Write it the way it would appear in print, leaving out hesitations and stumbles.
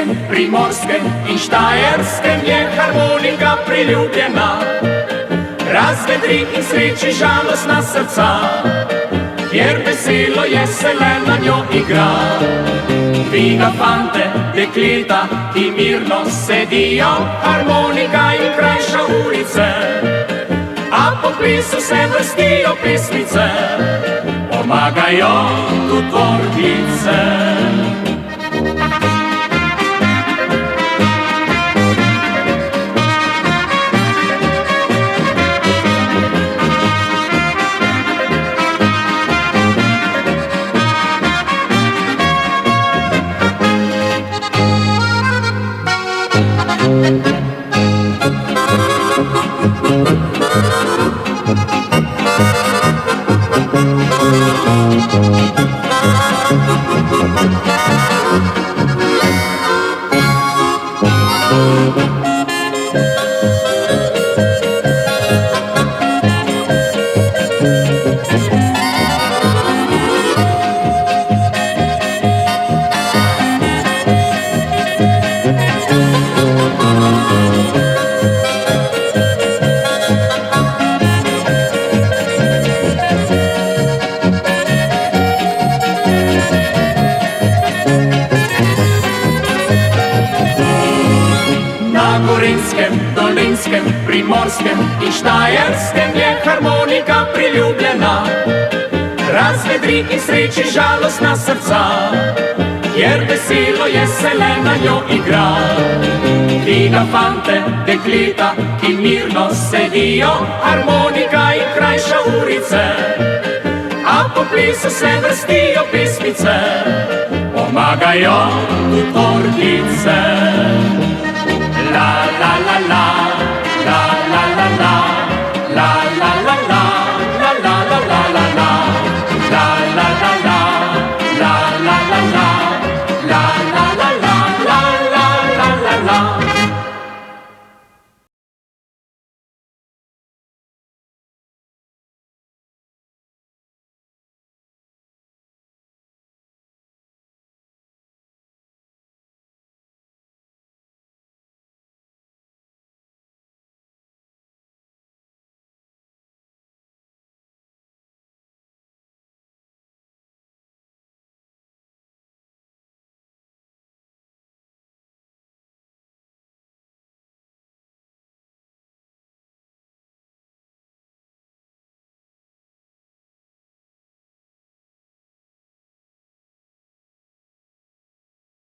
Gorenjskem, Primorskem in Štajerskem je harmonika priljubljena. Razvedri in sreči žalostna srca, kjer veselo je se le na njo igra. Dviga fante, dekleta, ki mirno sedijo, harmonika in krajša ulice, a po plesu se vrstijo pesmice, pomagajo tu torbice. Na Gorenjskem, Dolenjskem, Primorskem in Štajerskem je harmonika priljubljena. Razvedri in sreči žalostna srca, kjer veselo je se le na njo igra. Dviga fante, dekleta, ki mirno sedijo, harmonika in krajša ulice, a po plesu se vrstijo pesmice, pomagajo tu torbice. La la la la.